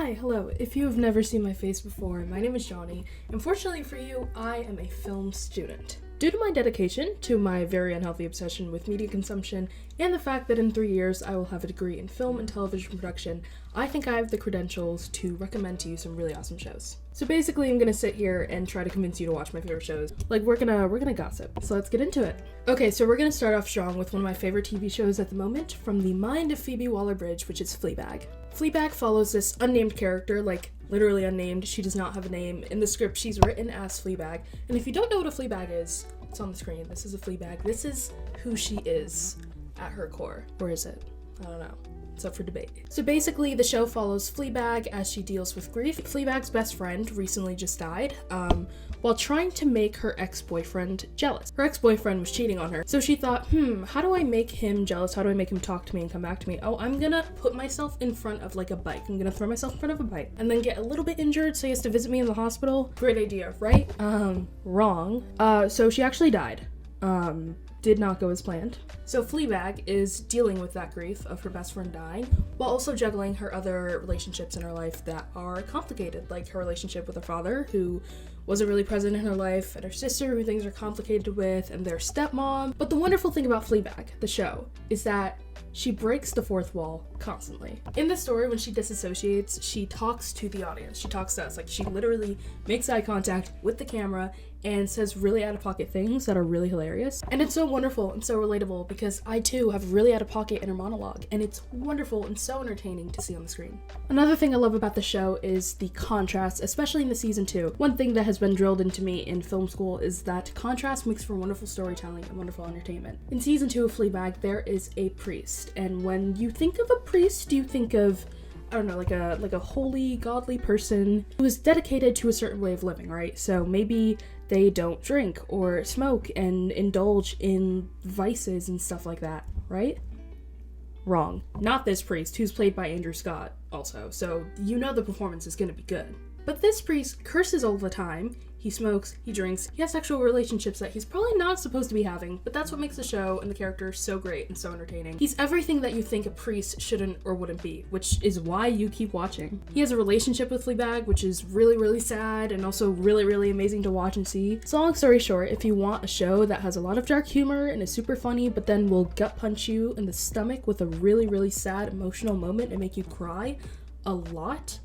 Hi, hello. If you have never seen my face before, my name is Johnny. Unfortunately for you, I am a film student. Due to my dedication to my very unhealthy obsession with media consumption and the fact that in 3 years I will have a degree in film and television production, I think I have the credentials to recommend to you some really awesome shows. So basically, I'm gonna sit here and try to convince you to watch my favorite shows. Like, we're gonna gossip. So let's get into it. Okay, so we're gonna start off strong with one of my favorite TV shows at the moment, from the mind of Phoebe Waller-Bridge, which is Fleabag. Fleabag follows this unnamed character, like literally unnamed. She does not have a name. In the script, she's written as Fleabag. And if you don't know what a Fleabag is, it's on the screen. This is a Fleabag. This is who she is at her core. Or is it? I don't know. It's up for debate. So basically, the show follows Fleabag as she deals with grief. Fleabag's best friend recently just died, while trying to make her ex-boyfriend jealous. Her ex-boyfriend was cheating on her, so she thought, how do I make him jealous? How do I make him talk to me and come back to me? Oh, I'm gonna put myself in front of like a bike. I'm gonna throw myself in front of a bike and then get a little bit injured so he has to visit me in the hospital. Great idea, right? Wrong. So she actually died. Did not go as planned. So Fleabag is dealing with that grief of her best friend dying, while also juggling her other relationships in her life that are complicated, like her relationship with her father, who wasn't really present in her life, and her sister, who things are complicated with, and their stepmom. But the wonderful thing about Fleabag, the show, is that she breaks the fourth wall constantly. In the story, when she disassociates, she talks to the audience. She talks to us. Like, she literally makes eye contact with the camera and says really out-of-pocket things that are really hilarious. And it's so wonderful and so relatable because I too have really out-of-pocket inner monologue, and it's wonderful and so entertaining to see on the screen. Another thing I love about the show is the contrast, especially in the season 2. One thing that has been drilled into me in film school is that contrast makes for wonderful storytelling and wonderful entertainment. In season 2 of Fleabag, there is a priest, and when you think of a priest, you think of, I don't know, like a holy, godly person who is dedicated to a certain way of living, right? So maybe they don't drink or smoke and indulge in vices and stuff like that, right? Wrong. Not this priest, who's played by Andrew Scott also, so you know the performance is gonna be good. But this priest curses all the time. He smokes, he drinks, he has sexual relationships that he's probably not supposed to be having, but that's what makes the show and the character so great and so entertaining. He's everything that you think a priest shouldn't or wouldn't be, which is why you keep watching. He has a relationship with Fleabag, which is really, really sad and also really, really amazing to watch and see. So long story short, if you want a show that has a lot of dark humor and is super funny, but then will gut punch you in the stomach with a really, really sad emotional moment and make you cry a lot,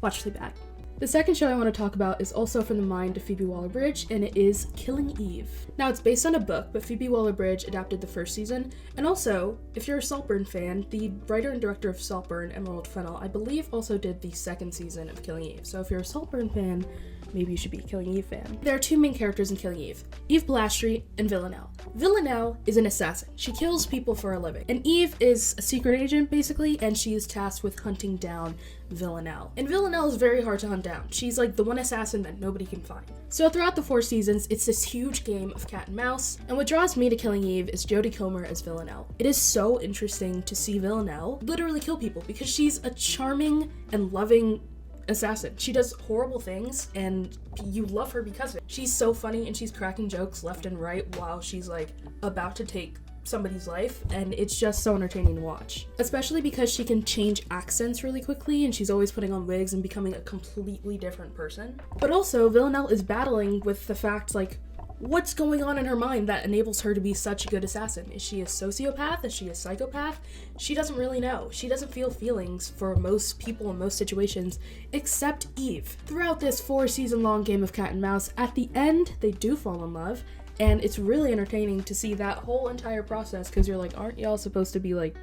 watch Fleabag. The second show I want to talk about is also from the mind of Phoebe Waller-Bridge, and it is Killing Eve. Now, it's based on a book, but Phoebe Waller-Bridge adapted the first season, and also, if you're a Saltburn fan, the writer and director of Saltburn, Emerald Fennell, I believe also did the second season of Killing Eve. So if you're a Saltburn fan, maybe you should be a Killing Eve fan. There are two main characters in Killing Eve, Eve Blastry and Villanelle. Villanelle is an assassin. She kills people for a living. And Eve is a secret agent, basically, and she is tasked with hunting down Villanelle. And Villanelle is very hard to hunt down. She's like the one assassin that nobody can find. So throughout the 4 seasons, it's this huge game of cat and mouse, and what draws me to Killing Eve is Jodie Comer as Villanelle. It is so interesting to see Villanelle literally kill people because she's a charming and loving assassin. She does horrible things and you love her because of it. She's so funny and she's cracking jokes left and right while she's like about to take somebody's life, and it's just so entertaining to watch. Especially because she can change accents really quickly and she's always putting on wigs and becoming a completely different person. But also, Villanelle is battling with the fact, like, what's going on in her mind that enables her to be such a good assassin? Is she a sociopath? Is she a psychopath? She doesn't really know. She doesn't feel feelings for most people in most situations, except Eve. Throughout this 4-season-long game of cat and mouse, at the end, they do fall in love, and it's really entertaining to see that whole entire process, because you're like, aren't y'all supposed to be, like,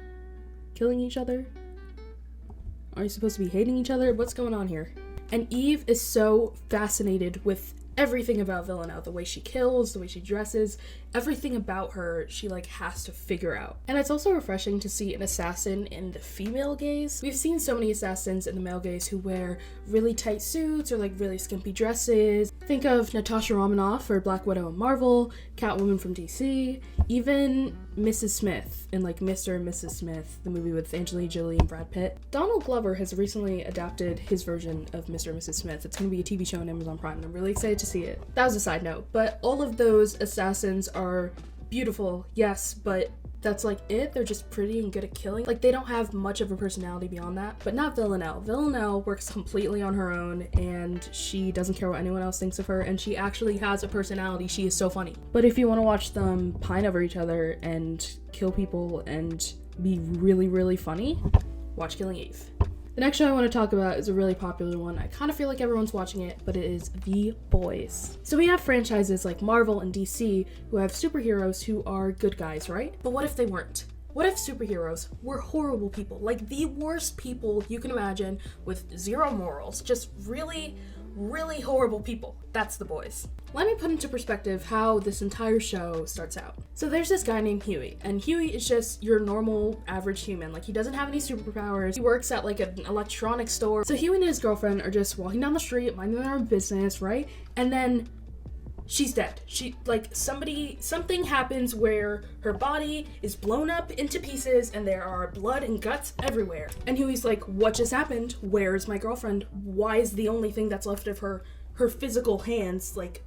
killing each other? Aren't you supposed to be hating each other? What's going on here? And Eve is so fascinated with everything about Villanelle, the way she kills, the way she dresses, everything about her, she like has to figure out. And it's also refreshing to see an assassin in the female gaze. We've seen so many assassins in the male gaze who wear really tight suits or like really skimpy dresses. Think of Natasha Romanoff for Black Widow in Marvel, Catwoman from DC, even Mrs. Smith in like Mr. and Mrs. Smith, the movie with Angelina Jolie and Brad Pitt. Donald Glover has recently adapted his version of Mr. and Mrs. Smith. It's going to be a TV show on Amazon Prime, and I'm really excited to see it. That was a side note, but all of those assassins are beautiful, yes, but That's like it. They're just pretty and good at killing. Like, they don't have much of a personality beyond that. But not Villanelle. Villanelle works completely on her own, and she doesn't care what anyone else thinks of her, and she actually has a personality. She is so funny. But if you want to watch them pine over each other and kill people and be really, really funny, watch Killing Eve. The next show I want to talk about is a really popular one. I kind of feel like everyone's watching it, but it is The Boys. So we have franchises like Marvel and DC who have superheroes who are good guys, right? But what if they weren't? What if superheroes were horrible people? Like the worst people you can imagine with zero morals, just really, really horrible people. That's The Boys. Let me put into perspective how this entire show starts out. So there's this guy named Huey, and Huey is just your normal average human. Like, he doesn't have any superpowers. He works at like an electronics store. So Huey and his girlfriend are just walking down the street, minding their own business, right? And then she's dead. Something happens where her body is blown up into pieces and there are blood and guts everywhere. And Huey's like, what just happened? Where's my girlfriend? Why is the only thing that's left of her physical hands, like,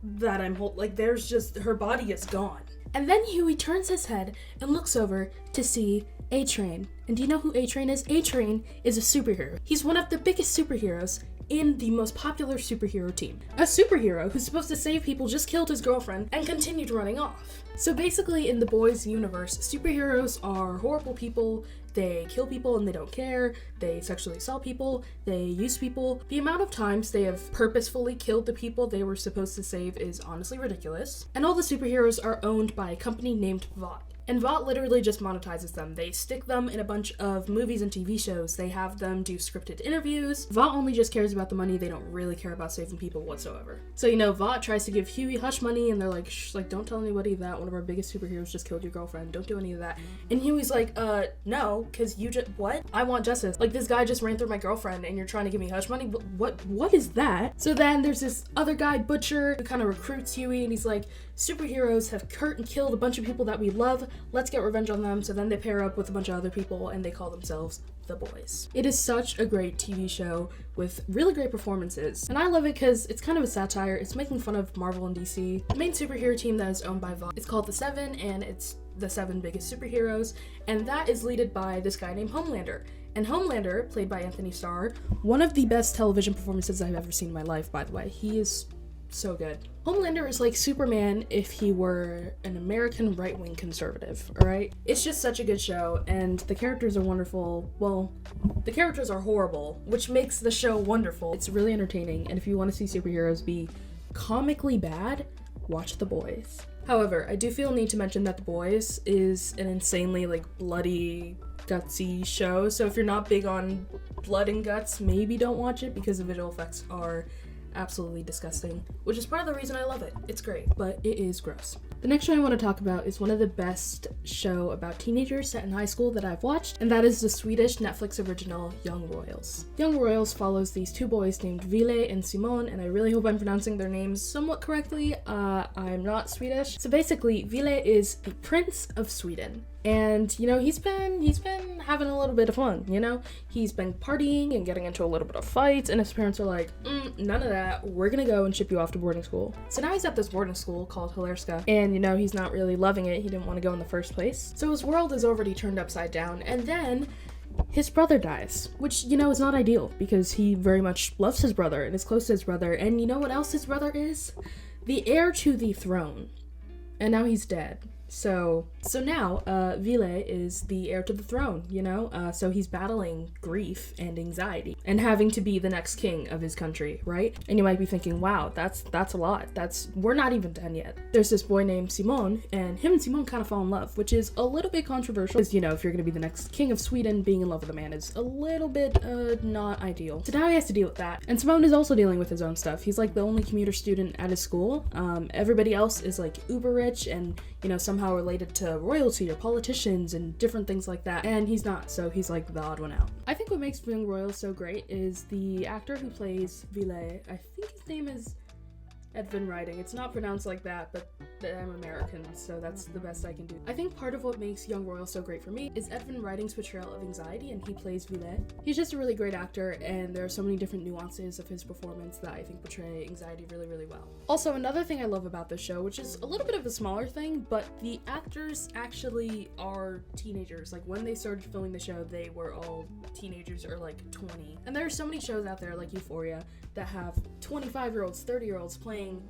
that I'm there's just, her body is gone. And then Huey turns his head and looks over to see A-Train. And do you know who A-Train is? A-Train is a superhero. He's one of the biggest superheroes in the most popular superhero team. A superhero who's supposed to save people just killed his girlfriend and continued running off. So basically, in the Boys universe, superheroes are horrible people. They kill people and they don't care. They sexually assault people. They use people. The amount of times they have purposefully killed the people they were supposed to save is honestly ridiculous. And all the superheroes are owned by a company named Vought. And Vought literally just monetizes them. They stick them in a bunch of movies and TV shows. They have them do scripted interviews. Vought only just cares about the money. They don't really care about saving people whatsoever. So, Vought tries to give Huey hush money, and they're like, shh, don't tell anybody that one of our biggest superheroes just killed your girlfriend. Don't do any of that. And Huey's like, no, because you just, what? I want justice. Like, this guy just ran through my girlfriend, and you're trying to give me hush money? What is that? So then there's this other guy, Butcher, who kind of recruits Huey, and he's like, superheroes have hurt and killed a bunch of people that we love. Let's get revenge on them. So then they pair up with a bunch of other people and they call themselves The Boys. It is such a great TV show with really great performances. And I love it because it's kind of a satire. It's making fun of Marvel and DC. The main superhero team that is owned by Vought, it's called The Seven, and it's the 7 biggest superheroes. And that is led by this guy named Homelander. And Homelander, played by Anthony Starr, one of the best television performances I've ever seen in my life, by the way. He is so good. Homelander is like Superman if he were an American right-wing conservative, alright? It's just such a good show, and the characters are wonderful. Well, the characters are horrible, which makes the show wonderful. It's really entertaining, and if you want to see superheroes be comically bad, watch The Boys. However, I do feel a need to mention that The Boys is an insanely, bloody, gutsy show, so if you're not big on blood and guts, maybe don't watch it because the visual effects are absolutely disgusting, which is part of the reason I love it. It's great, but it is gross. The next show I want to talk about is one of the best show about teenagers set in high school that I've watched, and that is the Swedish Netflix original Young Royals. Young Royals follows these 2 boys named Ville and Simon, and I really hope I'm pronouncing their names somewhat correctly. I'm not Swedish. So basically, Ville is the Prince of Sweden. And, he's been having a little bit of fun, He's been partying and getting into a little bit of fights, and his parents are like, none of that, we're gonna go and ship you off to boarding school. So now he's at this boarding school called Hilerska, and, he's not really loving it. He didn't want to go in the first place. So his world is already turned upside down, and then his brother dies, which, is not ideal, because he very much loves his brother and is close to his brother, and you know what else his brother is? The heir to the throne. And now he's dead. So now, Ville is the heir to the throne, so he's battling grief and anxiety and having to be the next king of his country, right? And you might be thinking, wow, that's a lot. We're not even done yet. There's this boy named Simon, and him and Simon kind of fall in love, which is a little bit controversial, because, if you're gonna be the next king of Sweden, being in love with a man is a little bit, not ideal. So now he has to deal with that. And Simon is also dealing with his own stuff. He's like the only commuter student at his school. Everybody else is like uber rich and, somehow related to royalty or politicians and different things like that, and he's not, so he's like the odd one out. I think what makes Young Royals so great is the actor who plays Ville. I think his name is Edvin writing. It's not pronounced like that, but I'm American, so that's the best I can do. I think part of what makes Young Royal so great for me is Edvin writing's portrayal of anxiety, and he plays Villet. He's just a really great actor, and there are so many different nuances of his performance that I think portray anxiety really, really well. Also, another thing I love about this show, which is a little bit of a smaller thing, but the actors actually are teenagers. Like, when they started filming the show, they were all teenagers or like 20. And there are so many shows out there like Euphoria that have 25-year-olds, 30-year-olds playing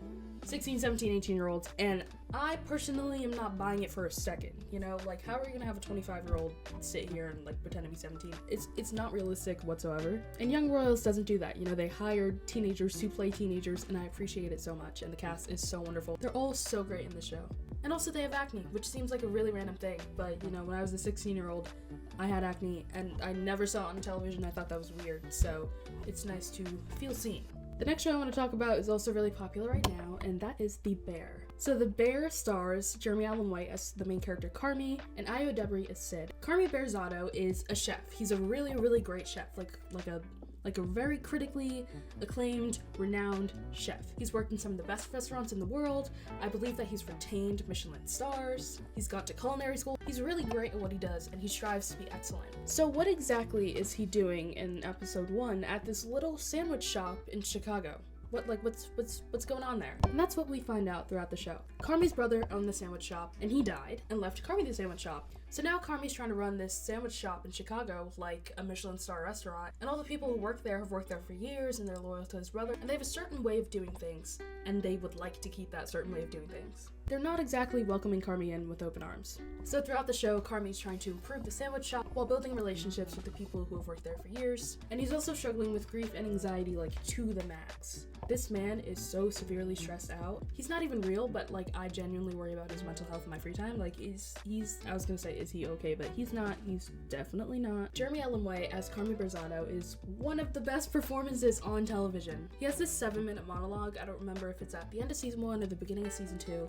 16, 17, 18-year-olds, and I personally am not buying it for a second, you know? Like, how are you gonna have a 25-year-old sit here and like pretend to be 17? It's not realistic whatsoever. And Young Royals doesn't do that, you know? They hired teenagers to play teenagers, and I appreciate it so much, and the cast is so wonderful. They're all so great in the show. And also they have acne, which seems like a really random thing, but you know, when I was a 16-year-old, I had acne, and I never saw it on television. I thought that was weird, so it's nice to feel seen. The next show I want to talk about is also really popular right now, and that is The Bear. So The Bear stars Jeremy Allen White as the main character Carmi, and Ayo Debris as Sid. Carmi Berzatto is a chef. He's a really, really great chef, like a very critically acclaimed, renowned chef. He's worked in some of the best restaurants in the world. I believe that he's retained Michelin stars. He's gone to culinary school. He's really great at what he does, and he strives to be excellent. So what exactly is he doing in episode 1 at this little sandwich shop in Chicago? What's going on there? And that's what we find out throughout the show. Carmi's brother owned the sandwich shop, and he died and left Carmi the sandwich shop. So now Carmi's trying to run this sandwich shop in Chicago like a Michelin star restaurant, and all the people who work there have worked there for years, and they're loyal to his brother, and they have a certain way of doing things, and they would like to keep that certain way of doing things. They're not exactly welcoming Carmi in with open arms. So throughout the show, Carmi's trying to improve the sandwich shop while building relationships with the people who have worked there for years, and he's also struggling with grief and anxiety like to the max. This man is so severely stressed out. He's not even real, but like I genuinely worry about his mental health in my free time. Like I was gonna say, is he okay? But he's not. He's definitely not. Jeremy Allen White as Carmi Berzatto is one of the best performances on television. He has this 7-minute monologue. I don't remember if it's at the end of season 1 or the beginning of season 2,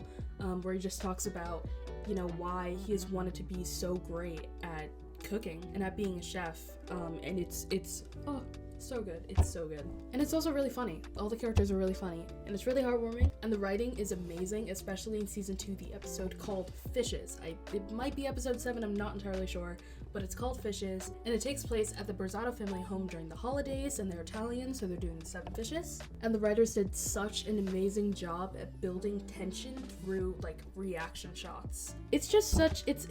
where he just talks about, you know, why he has wanted to be so great at cooking and at being a chef. And it's so good. It's so good. And it's also really funny. All the characters are really funny, and it's really heartwarming, and the writing is amazing, especially in season 2, the episode called Fishes. It might be episode 7, I'm not entirely sure, but it's called Fishes, and it takes place at the Berzatto family home during the holidays, and they're Italian, so they're doing the 7 fishes. And the writers did such an amazing job at building tension through like reaction shots. It's just such it's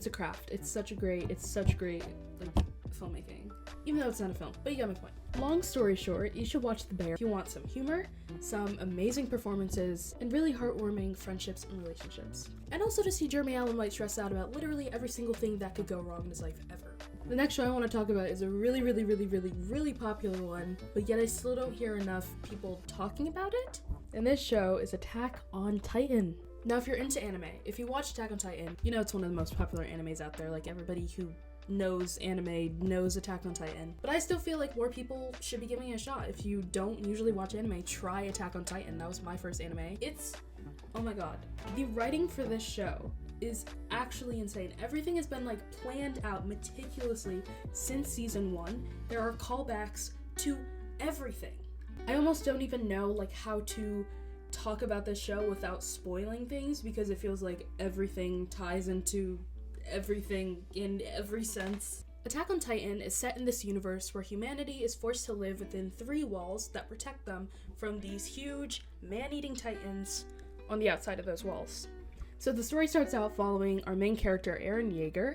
a craft. It's such great like filmmaking. Even though it's not a film, but you got my point. Long story short, you should watch The Bear if you want some humor, some amazing performances, and really heartwarming friendships and relationships. And also to see Jeremy Allen White stressed out about literally every single thing that could go wrong in his life ever. The next show I want to talk about is a really popular one, but yet I still don't hear enough people talking about it. And this show is Attack on Titan. Now, if you're into anime, if you watch Attack on Titan, you know it's one of the most popular animes out there. Like, everybody who knows anime knows Attack on Titan. But I still feel like more people should be giving it a shot. If you don't usually watch anime, try Attack on Titan. That was my first anime. Oh my god. The writing for this show is actually insane. Everything has been like planned out meticulously since season 1. There are callbacks to everything. I almost don't even know like how to talk about this show without spoiling things, because it feels like everything ties into everything in every sense. Attack on Titan is set in this universe where humanity is forced to live within 3 walls that protect them from these huge man-eating titans on the outside of those walls. So the story starts out following our main character, Eren Yeager,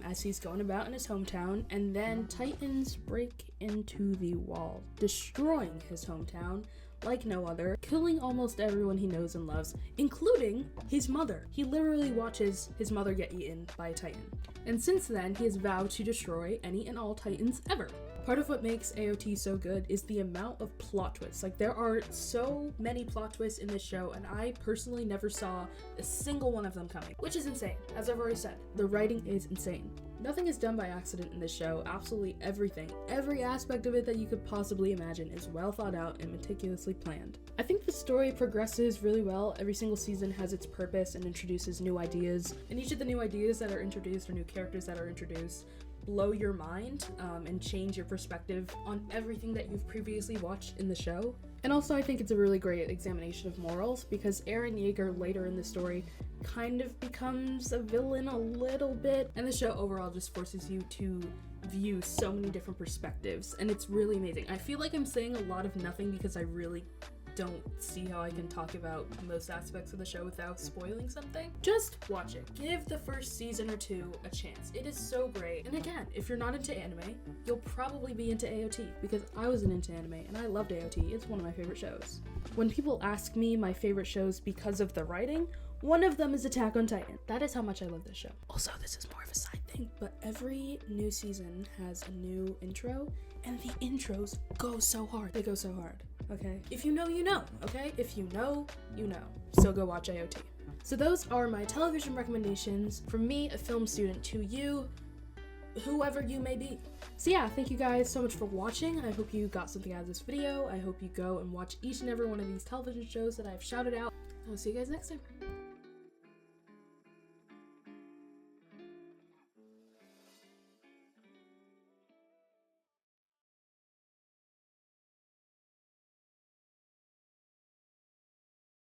as he's going about in his hometown, and then titans break into the wall, destroying his hometown like no other, killing almost everyone he knows and loves, including his mother. He literally watches his mother get eaten by a titan. And since then, he has vowed to destroy any and all titans ever. Part of what makes AOT so good is the amount of plot twists. Like, there are so many plot twists in this show, and I personally never saw a single one of them coming, which is insane. As I've already said, the writing is insane. Nothing is done by accident in this show. Absolutely everything, every aspect of it that you could possibly imagine is well thought out and meticulously planned. I think the story progresses really well. Every single season has its purpose and introduces new ideas, and each of the new ideas that are introduced or new characters that are introduced blow your mind and change your perspective on everything that you've previously watched in the show. And also, I think it's a really great examination of morals, because Eren Yeager later in the story kind of becomes a villain a little bit, and the show overall just forces you to view so many different perspectives, and it's really amazing. I feel like I'm saying a lot of nothing because I really don't see how I can talk about most aspects of the show without spoiling something. Just watch it. Give the first season or two a chance. It is so great. And again, if you're not into anime, you'll probably be into AOT, because I wasn't into anime and I loved AOT. It's one of my favorite shows. When people ask me my favorite shows because of the writing, one of them is Attack on Titan. That is how much I love this show. Also, this is more of a side thing, but every new season has a new intro, and the intros go so hard. They go so hard, okay? If you know, you know, okay? If you know, you know. So go watch AOT. So those are my television recommendations from me, a film student, to you, whoever you may be. So yeah, thank you guys so much for watching. I hope you got something out of this video. I hope you go and watch each and every one of these television shows that I've shouted out. I'll see you guys next time.